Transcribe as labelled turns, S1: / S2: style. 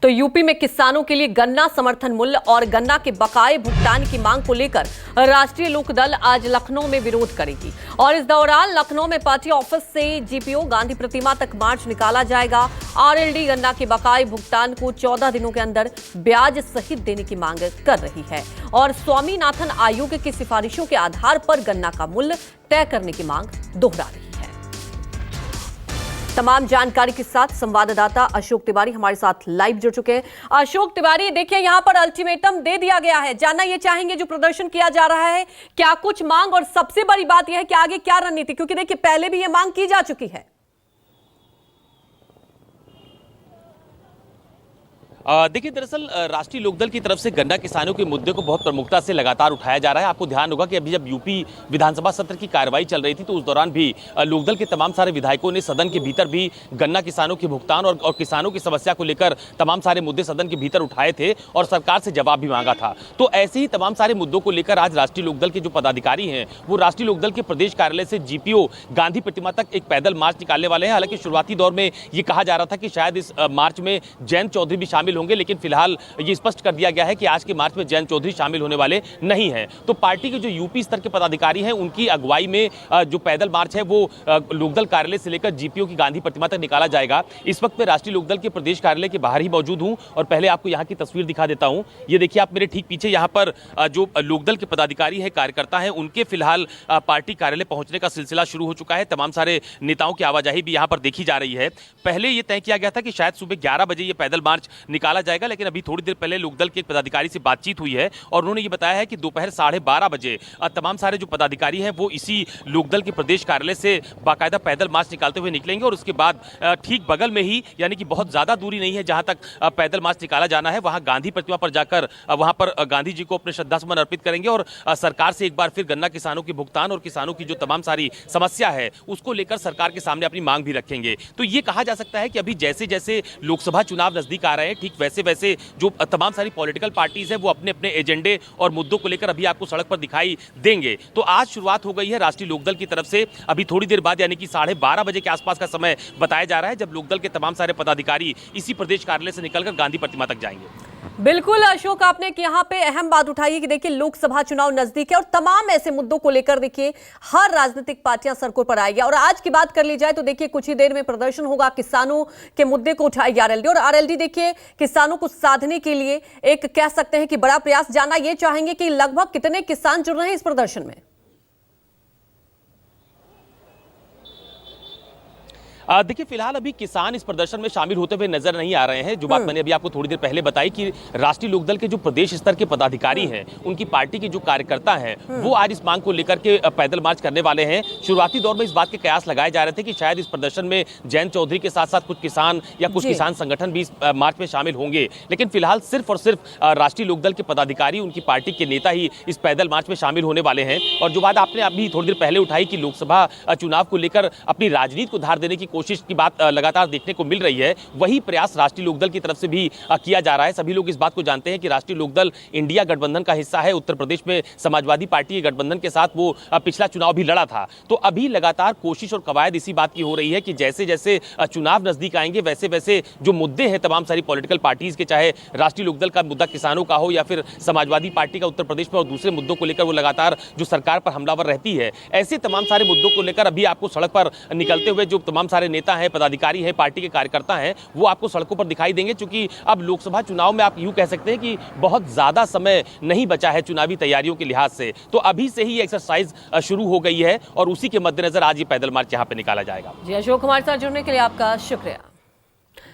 S1: तो यूपी में किसानों के लिए गन्ना समर्थन मूल्य और गन्ना के बकाये भुगतान की मांग को लेकर राष्ट्रीय लोकदल आज लखनऊ में विरोध करेगी और इस दौरान लखनऊ में पार्टी ऑफिस से जीपीओ गांधी प्रतिमा तक मार्च निकाला जाएगा। आरएलडी गन्ना के बकाये भुगतान को 14 दिनों के अंदर ब्याज सहित देने की मांग कर रही है और स्वामीनाथन आयोग की सिफारिशों के आधार पर गन्ना का मूल्य तय करने की मांग दोहरा रही है। तमाम जानकारी के साथ संवाददाता अशोक तिवारी हमारे साथ लाइव जुड़ चुके हैं। अशोक तिवारी, देखिए यहां पर अल्टीमेटम दे दिया गया है, जानना ये चाहेंगे जो प्रदर्शन किया जा रहा है क्या कुछ मांग, और सबसे बड़ी बात यह है कि आगे क्या रणनीति, क्योंकि देखिए पहले भी ये मांग की जा चुकी है।
S2: देखिए, दरअसल राष्ट्रीय लोकदल की तरफ से गन्ना किसानों के मुद्दे को बहुत प्रमुखता से लगातार उठाया जा रहा है। आपको ध्यान होगा कि अभी जब यूपी विधानसभा सत्र की कार्रवाई चल रही थी तो उस दौरान भी लोकदल के तमाम सारे विधायकों ने सदन के भीतर भी गन्ना किसानों के भुगतान और किसानों की समस्या को लेकर तमाम सारे मुद्दे सदन के भीतर उठाए थे और सरकार से जवाब भी मांगा था। तो ऐसे ही तमाम सारे मुद्दों को लेकर आज राष्ट्रीय लोकदल के जो पदाधिकारी हैं वो राष्ट्रीय लोकदल के प्रदेश कार्यालय से जीपीओ गांधी प्रतिमा तक एक पैदल मार्च निकालने वाले हैं। हालांकि शुरुआती दौर में ये कहा जा रहा था कि शायद इस मार्च में जयंत चौधरी भी शामिल होंगे, लेकिन फिलहाल ये स्पष्ट कर दिया गया है कि आज के मार्च में जयंत चौधरी शामिल होने वाले नहीं हैं। तो पार्टी के जो यूपी स्तर के पदाधिकारी हैं उनकी अगुवाई में जो पैदल मार्च है वो लोकदल कार्यालय से लेकर जीपीओ की गांधी प्रतिमा तक निकाला जाएगा। इस वक्त मैं राष्ट्रीय लोकदल के प्रदेश कार्यालय के बाहर ही मौजूद हूं और पहले आपको यहां की तस्वीर दिखा देता हूं। ये देखिए, आप मेरे ठीक पीछे यहां पर जो लोकदल के पदाधिकारी हैं, कार्यकर्ता हैं, उनके फिलहाल पार्टी कार्यालय पहुंचने का सिलसिला शुरू हो चुका है। तमाम सारे नेताओं की आवाजाही भी यहां पर देखी जा रही है। पहले ये तय किया गया था कि शायद सुबह 11 बजे ये पैदल मार्च निकाला जाएगा, लेकिन अभी थोड़ी देर पहले लोकदल के एक पदाधिकारी से बातचीत हुई है और उन्होंने ये बताया है कि दोपहर 12:30 बजे तमाम सारे जो पदाधिकारी हैं वो इसी लोकदल के प्रदेश कार्यालय से बाकायदा पैदल मार्च निकालते हुए निकलेंगे और उसके बाद ठीक बगल में ही, यानी कि बहुत ज्यादा दूरी नहीं है जहां तक पैदल मार्च निकाला जाना है, वहां गांधी प्रतिमा पर जाकर वहां पर गांधी जी को अपने श्रद्धासुमन अर्पित करेंगे और सरकार से एक बार फिर गन्ना किसानों के भुगतान और किसानों की जो तमाम सारी समस्या है उसको लेकर सरकार के सामने अपनी मांग भी रखेंगे। तो ये कहा जा सकता है कि अभी जैसे जैसे लोकसभा चुनाव नजदीक आ रहे हैं, ठीक वैसे वैसे जो तमाम सारी पॉलिटिकल पार्टीज है वो अपने अपने एजेंडे और मुद्दों को लेकर अभी आपको सड़क पर दिखाई देंगे। तो आज शुरुआत हो गई है राष्ट्रीय लोकदल की तरफ से। अभी थोड़ी देर बाद यानी कि 12:30 बजे के आसपास का समय बताया जा रहा है जब लोकदल के तमाम सारे पदाधिकारी इसी प्रदेश कार्यालय से निकलकर गांधी प्रतिमा तक जाएंगे।
S1: बिल्कुल अशोक, आपने यहाँ पे अहम बात उठाई है कि देखिए लोकसभा चुनाव नजदीक है और तमाम ऐसे मुद्दों को लेकर देखिए हर राजनीतिक पार्टियां सड़कों पर आएगी। और आज की बात कर ली जाए तो देखिए कुछ ही देर में प्रदर्शन होगा, किसानों के मुद्दे को उठाएगी आरएलडी और आरएलडी देखिए किसानों को साधने के लिए एक कह सकते हैं कि बड़ा प्रयास। जानना ये चाहेंगे कि लगभग कितने किसान जुड़ रहे हैं इस प्रदर्शन में।
S2: देखिए, फिलहाल अभी किसान इस प्रदर्शन में शामिल होते हुए नजर नहीं आ रहे हैं। जो बात मैंने अभी आपको थोड़ी देर पहले बताई कि राष्ट्रीय लोकदल के जो प्रदेश स्तर के पदाधिकारी हैं, उनकी पार्टी के जो कार्यकर्ता हैं वो आज इस मांग को लेकर के पैदल मार्च करने वाले हैं। शुरुआती दौर में इस बात के कयास लगाए जा रहे थे कि शायद इस प्रदर्शन में जयंत चौधरी के साथ साथ कुछ किसान या कुछ किसान संगठन भी इस मार्च में शामिल होंगे, लेकिन फिलहाल सिर्फ और सिर्फ राष्ट्रीय लोकदल के पदाधिकारी, उनकी पार्टी के नेता ही इस पैदल मार्च में शामिल होने वाले हैं। और जो बात आपने अभी थोड़ी देर पहले उठाई कि लोकसभा चुनाव को लेकर अपनी राजनीति को धार देने की कोशिश की बात लगातार देखने को मिल रही है, वही प्रयास राष्ट्रीय लोकदल की तरफ से भी किया जा रहा है। सभी लोग इस बात को जानते हैं कि राष्ट्रीय लोकदल इंडिया गठबंधन का हिस्सा है। उत्तर प्रदेश में समाजवादी पार्टी के गठबंधन के साथ वो पिछला चुनाव भी लड़ा था। तो अभी लगातार कोशिश और कवायद इसी बात की हो रही है कि जैसे जैसे चुनाव नजदीक आएंगे वैसे वैसे जो मुद्दे हैं तमाम सारी पॉलिटिकल पार्टीज के, चाहे राष्ट्रीय लोकदल का मुद्दा किसानों का हो या फिर समाजवादी पार्टी का उत्तर प्रदेश में और दूसरे मुद्दों को लेकर वो लगातार जो सरकार पर हमलावर रहती है, ऐसे तमाम सारे मुद्दों को लेकर अभी आपको सड़क पर निकलते हुए जो तमाम सारे नेता हैं, पदाधिकारी हैं, पार्टी के कार्यकर्ता हैं, वो आपको सड़कों पर दिखाई देंगे। क्योंकि अब लोकसभा चुनाव में आप यूं कह सकते हैं कि बहुत ज्यादा समय नहीं बचा है चुनावी तैयारियों के लिहाज से। तो अभी से ही एक्सरसाइज शुरू हो गई है और उसी के मद्देनजर आज ये पैदल मार्च यहां पे निकाला जाएगा।
S1: जी अशोक, हमारे साथ जुड़ने के लिए आपका शुक्रिया।